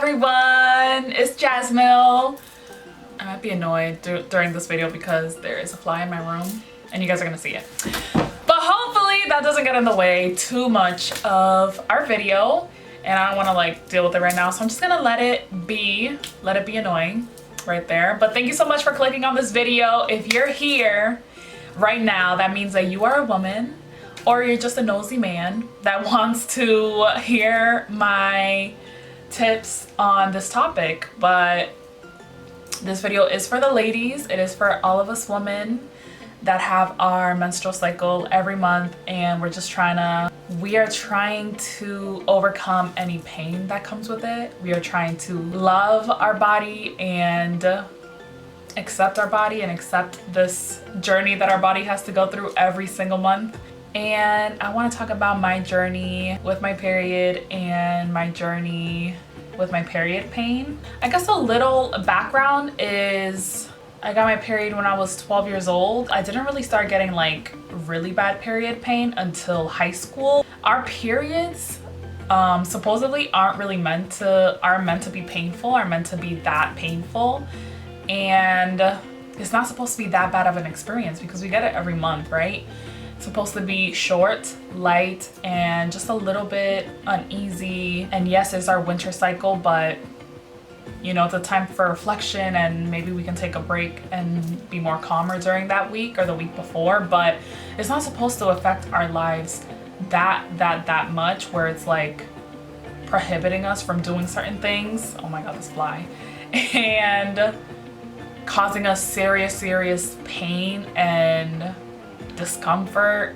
everyone, it's Jasmill. I might be annoyed during this video because there is a fly in my room and you guys are gonna see it. But hopefully that doesn't get in the way too much of our video and I don't wanna like deal with it right now. So I'm just gonna let it be annoying right there. But thank you so much for clicking on this video. If you're here right now, that means that you are a woman or you're just a nosy man that wants to hear my tips on this topic. But this video is for the ladies. It is for all of us women that have our menstrual cycle every month, and we are trying to overcome any pain that comes with it. We are trying to love our body and accept our body and accept this journey that our body has to go through every single month. And I want to talk about my journey with my period and my journey with my period pain. I guess a little background is I got my period when I was 12 years old. I didn't really start getting like really bad period pain until high school. Our periods supposedly are meant to be painful, are meant to be that painful. And it's not supposed to be that bad of an experience because we get it every month, right? It's supposed to be short, light, and just a little bit uneasy. And yes, it's our winter cycle, but you know, it's a time for reflection and maybe we can take a break and be more calmer during that week or the week before. But it's not supposed to affect our lives that much where it's like prohibiting us from doing certain things. Oh my god, this fly. And causing us serious pain and discomfort.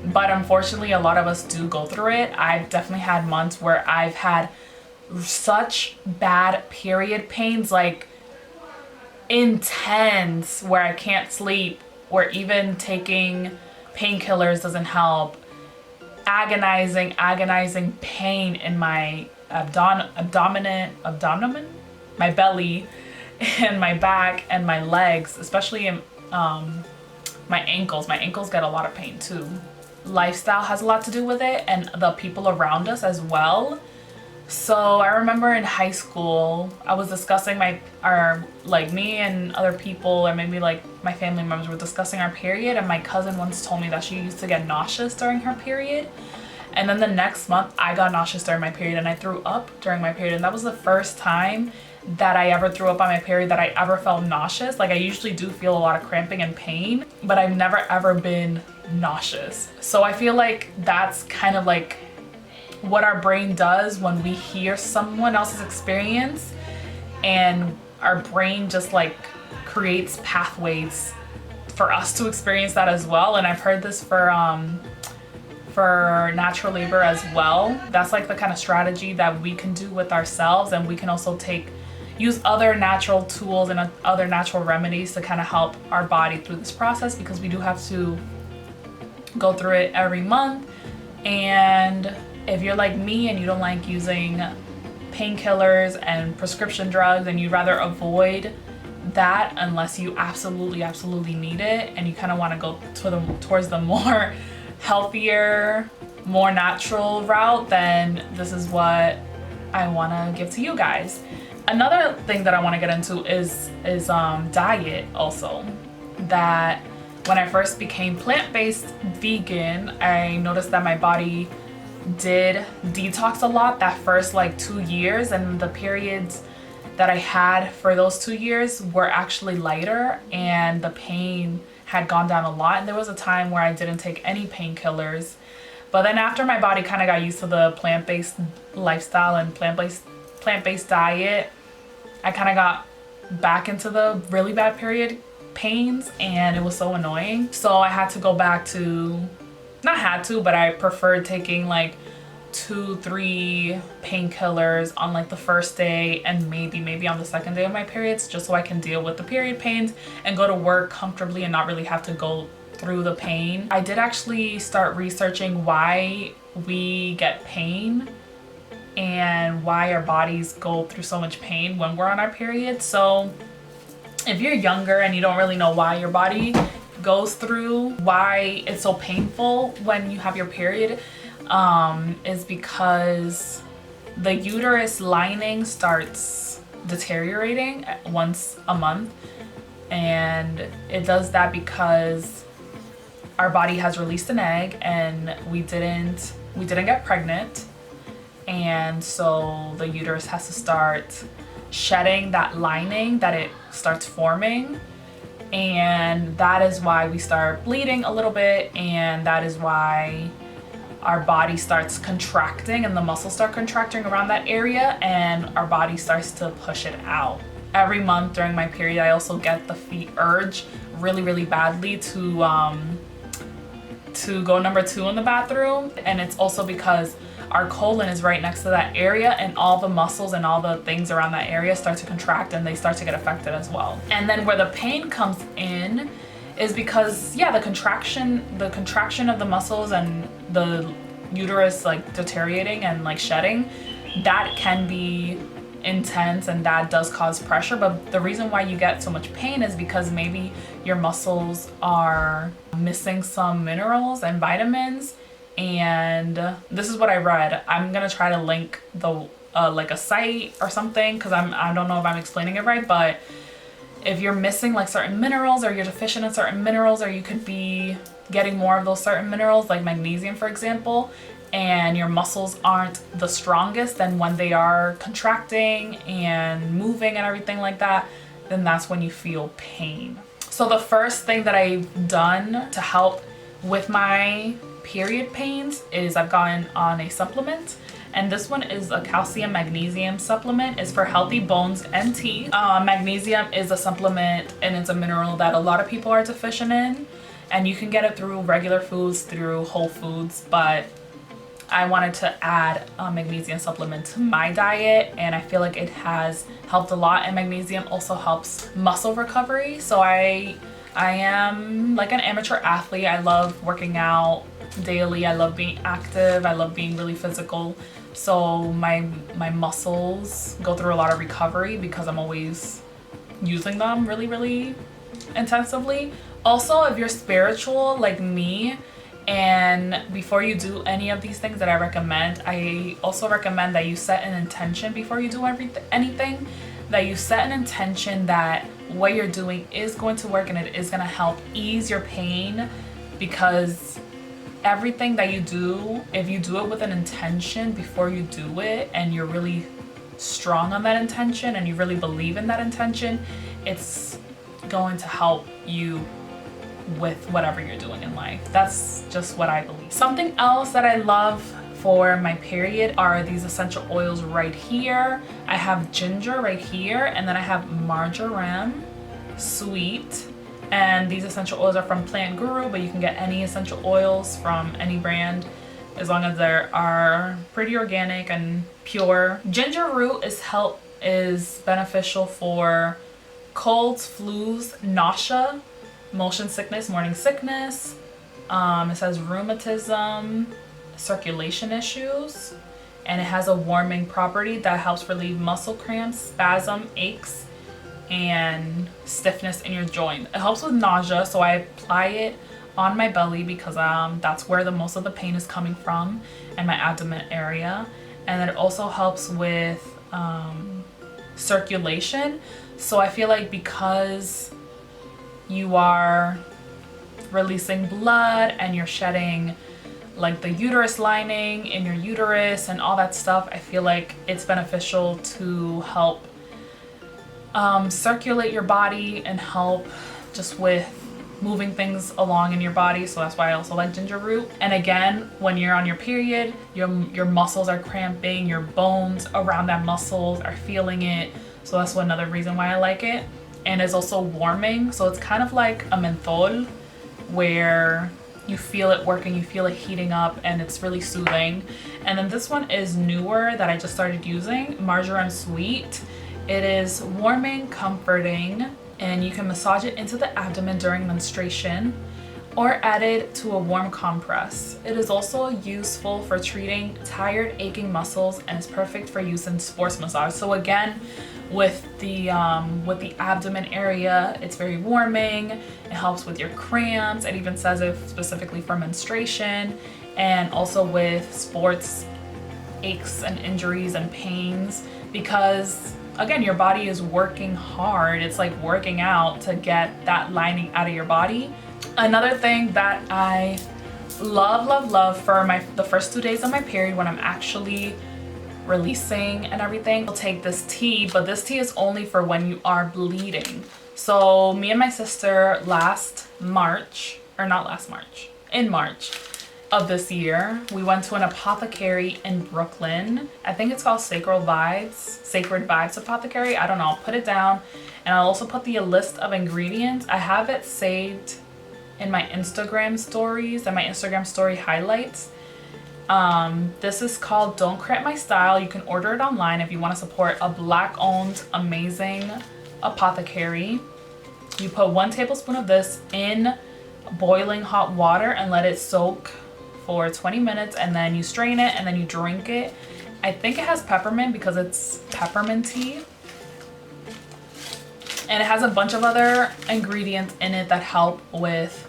But unfortunately a lot of us do go through it. I've definitely had months where I've had such bad period pains, like intense, where I can't sleep, where even taking painkillers doesn't help. Agonizing pain in my abdomen, my belly, and my back and my legs, especially in my ankles. My ankles get a lot of pain too. Lifestyle has a lot to do with it, and the people around us as well. So I remember in high school, I was discussing me and other people, or maybe like my family members were discussing our period, and my cousin once told me that she used to get nauseous during her period. And then the next month I got nauseous during my period and I threw up during my period. And that was the first time that I ever threw up on my period, that I ever felt nauseous. Like I usually do feel a lot of cramping and pain, but I've never ever been nauseous. So I feel like that's kind of like what our brain does when we hear someone else's experience, and our brain just like creates pathways for us to experience that as well. And I've heard this for natural labor as well. That's like the kind of strategy that we can do with ourselves, and we can also use other natural tools and other natural remedies to kind of help our body through this process, because we do have to go through it every month. And if you're like me and you don't like using painkillers and prescription drugs, and you'd rather avoid that unless you absolutely need it, and you kind of want to go towards the more healthier, more natural route, then this is what I want to give to you guys. Another thing that I want to get into is diet also. That when I first became plant-based vegan, I noticed that my body did detox a lot that first like 2 years, and the periods that I had for those 2 years were actually lighter and the pain had gone down a lot. And there was a time where I didn't take any painkillers, but then after my body kind of got used to the plant-based lifestyle and plant-based diet, I kind of got back into the really bad period pains, and it was so annoying. So I had to go back to, not had to, but I preferred taking like 2-3 painkillers on like the first day and maybe on the second day of my periods, just so I can deal with the period pains and go to work comfortably and not really have to go through the pain. I did actually start researching why we get pain and why our bodies go through so much pain when we're on our period. So if you're younger and you don't really know why your body goes through, why it's so painful when you have your period, is because the uterus lining starts deteriorating once a month, and it does that because our body has released an egg and we didn't get pregnant, and so the uterus has to start shedding that lining that it starts forming, and that is why we start bleeding a little bit, and that is why our body starts contracting and the muscles start contracting around that area, and our body starts to push it out. Every month during my period, I also get the urge really badly to go number 2 in the bathroom, and it's also because our colon is right next to that area, and all the muscles and all the things around that area start to contract and they start to get affected as well. And then where the pain comes in is because, yeah, the contraction of the muscles and the uterus like deteriorating and like shedding, that can be intense and that does cause pressure. But the reason why you get so much pain is because maybe your muscles are missing some minerals and vitamins. And this is what I read. I'm gonna try to link the like a site or something, because I don't know if I'm explaining it right, but if you're missing like certain minerals, or you're deficient in certain minerals, or you could be getting more of those certain minerals like magnesium, for example, and your muscles aren't the strongest, then when they are contracting and moving and everything like that, then that's when you feel pain. So the first thing that I've done to help with my period pains is I've gotten on a supplement, and this one is a calcium magnesium supplement. It's for healthy bones and teeth. Magnesium is a supplement, and it's a mineral that a lot of people are deficient in, and you can get it through regular foods, through Whole Foods, but I wanted to add a magnesium supplement to my diet, and I feel like it has helped a lot. And magnesium also helps muscle recovery. So I am like an amateur athlete. I love working out daily. I love being active. I love being really physical. So my muscles go through a lot of recovery because I'm always using them really intensively. Also, if you're spiritual like me, and before you do any of these things that I recommend, I also recommend that you set an intention before you do anything, that you set an intention that what you're doing is going to work and it is going to help ease your pain, because everything that you do, if you do it with an intention before you do it, and you're really strong on that intention and you really believe in that intention, it's going to help you with whatever you're doing in life. That's just what I believe. Something else that I love for my period are these essential oils right here. I have ginger right here, and then I have marjoram, sweet, and these essential oils are from Plant Guru, but you can get any essential oils from any brand as long as they are pretty organic and pure. Ginger root is beneficial for colds, flus, nausea, motion sickness, morning sickness. It says rheumatism, circulation issues, and it has a warming property that helps relieve muscle cramps, spasm, aches, and stiffness in your joint. It helps with nausea, so I apply it on my belly because that's where the most of the pain is coming from, and my abdomen area. And then it also helps with circulation. So I feel like because you are releasing blood and you're shedding like the uterus lining in your uterus and all that stuff, I feel like it's beneficial to help circulate your body and help just with moving things along in your body. So that's why I also like ginger root. And again, when you're on your period, your muscles are cramping, your bones around that muscles are feeling it. So that's another reason why I like it. And it's also warming, so it's kind of like a menthol where you feel it working, you feel it heating up, and it's really soothing. And then this one is newer that I just started using, marjoram sweet. It is warming, comforting, and you can massage it into the abdomen during menstruation or add it to a warm compress. It is also useful for treating tired, aching muscles, and is perfect for use in sports massage. So again, with the abdomen area, it's very warming. It helps with your cramps. It even says it specifically for menstruation, and also with sports aches and injuries and pains, because again, your body is working hard. It's like working out to get that lining out of your body. Another thing that I love for the first 2 days of my period, when I'm actually releasing and everything, I'll take this tea, but this tea is only for when you are bleeding. So me and my sister in March of this year, we went to an apothecary in Brooklyn. I think it's called Sacred Vibes Apothecary. I don't know, I'll put it down, and I'll also put the list of ingredients. I have it saved in my Instagram stories and my Instagram story highlights. This is called Don't Cramp My Style. You can order it online if you want to support a Black owned amazing apothecary. You put 1 tablespoon of this in boiling hot water and let it soak for 20 minutes, and then you strain it and then you drink it. I think it has peppermint because it's peppermint tea. And it has a bunch of other ingredients in it that help with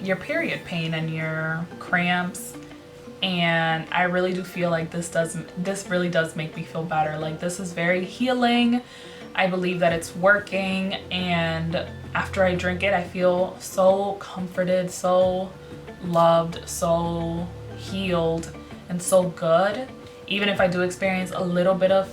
your period pain and your cramps. And I really do feel like this really does make me feel better. Like, this is very healing. I believe that it's working, and after I drink it, I feel so comforted, so loved, so healed, and so good. Even if I do experience a little bit of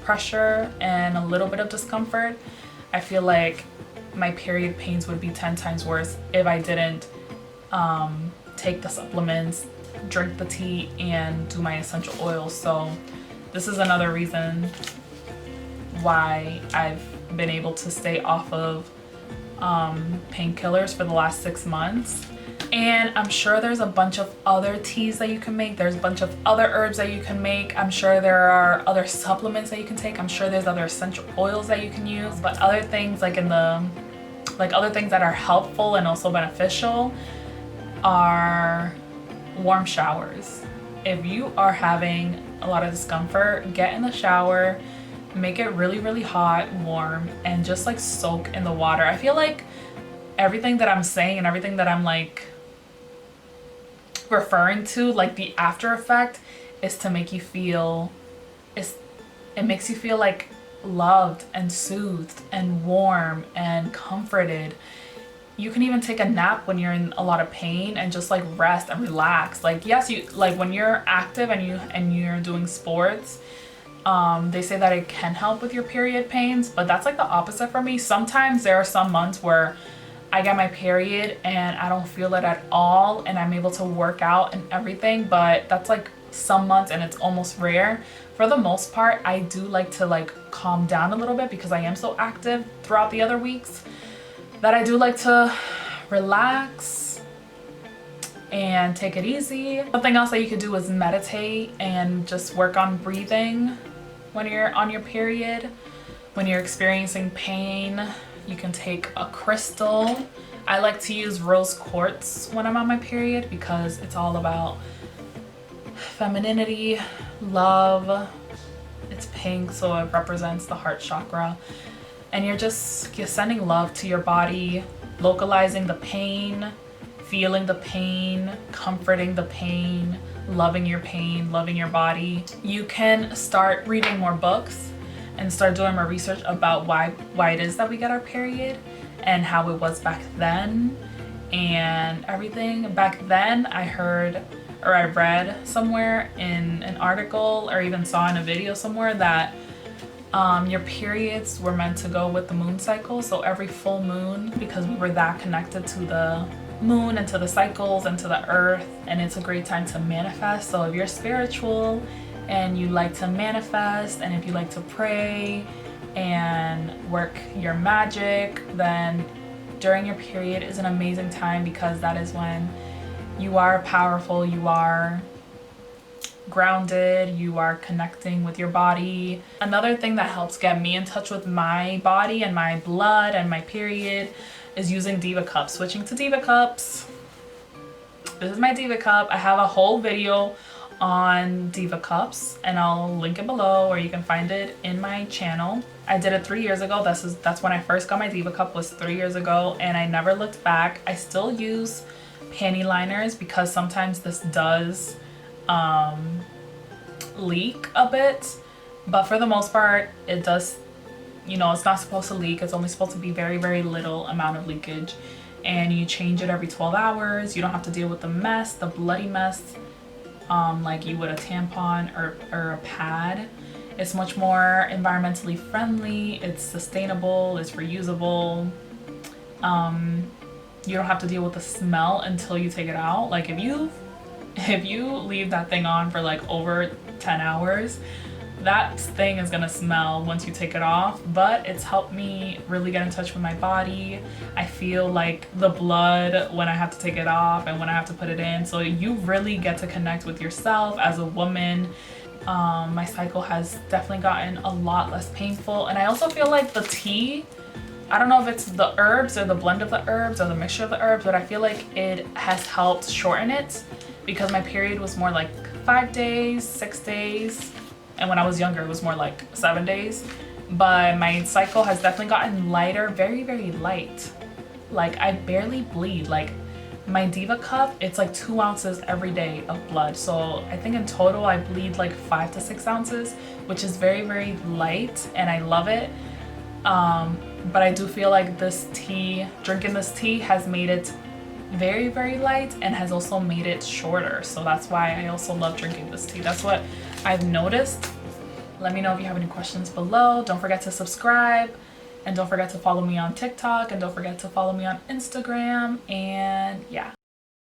pressure and a little bit of discomfort, I feel like my period pains would be 10 times worse if I didn't take the supplements, drink the tea, and do my essential oils. So this is another reason why I've been able to stay off of painkillers for the last 6 months. And I'm sure there's a bunch of other teas that you can make. There's a bunch of other herbs that you can make. I'm sure there are other supplements that you can take. I'm sure there's other essential oils that you can use. But other things other things that are helpful and also beneficial are warm showers. If you are having a lot of discomfort, get in the shower, make it really hot, warm, and just like soak in the water. I feel like everything that I'm saying and everything that I'm like referring to, like the after effect, is to make you feel, it makes you feel like loved and soothed and warm and comforted. You can even take a nap when you're in a lot of pain and just like rest and relax. Like, yes, you like when you're active and you're doing sports, they say that it can help with your period pains, but that's like the opposite for me. Sometimes there are some months where I get my period and I don't feel it at all, and I'm able to work out and everything, but that's like some months and it's almost rare. For the most part, I do like to like calm down a little bit because I am so active throughout the other weeks, that I do like to relax and take it easy. Something else that you could do is meditate and just work on breathing when you're on your period. When you're experiencing pain, you can take a crystal. I like to use rose quartz when I'm on my period because it's all about femininity, love. It's pink, so it represents the heart chakra. And you're sending love to your body, localizing the pain, feeling the pain, comforting the pain, loving your pain, loving your body. You can start reading more books and start doing more research about why it is that we get our period and how it was back then and everything. Back then, I heard or I read somewhere in an article or even saw in a video somewhere that your periods were meant to go with the moon cycle. So every full moon, because we were that connected to the moon and to the cycles and to the earth, and it's a great time to manifest. So if you're spiritual and you like to manifest, and if you like to pray and work your magic, then during your period is an amazing time, because that is when you are powerful, you are grounded, you are connecting with your body. Another thing that helps get me in touch with my body and my blood and my period is using Diva Cup. Switching to Diva Cups. This is my Diva Cup. I have a whole video on Diva Cups and I'll link it below, or you can find it in my channel. I did it 3 years ago. That's when I first got my Diva Cup, was 3 years ago, and I never looked back. I still use panty liners because sometimes this does leak a bit, but for the most part it does, you know, it's not supposed to leak. It's only supposed to be very, very little amount of leakage, and you change it every 12 hours. You don't have to deal with the mess, the bloody mess, like you would a tampon or a pad. It's much more environmentally friendly, it's sustainable, it's reusable. You don't have to deal with the smell until you take it out. Like if you leave that thing on for like over 10 hours, that thing is gonna smell once you take it off. But it's helped me really get in touch with my body. I feel like the blood when I have to take it off and when I have to put it in. So you really get to connect with yourself as a woman. My cycle has definitely gotten a lot less painful, and I also feel like the tea, I don't know if it's the herbs or the blend of the herbs or the mixture of the herbs, but I feel like it has helped shorten it, because my period was more like 5 days, 6 days, and when I was younger it was more like 7 days. But my cycle has definitely gotten lighter, very, very light. Like I barely bleed. Like my Diva Cup, it's like 2 ounces every day of blood. So I think in total I bleed like 5 to 6 ounces, which is very, very light, and I love it. But I do feel like this tea, drinking this tea has made it very, very light, and has also made it shorter. So that's why I also love drinking this tea. That's what I've noticed. Let me know if you have any questions below. Don't forget to subscribe, and don't forget to follow me on TikTok, and don't forget to follow me on Instagram. And yeah.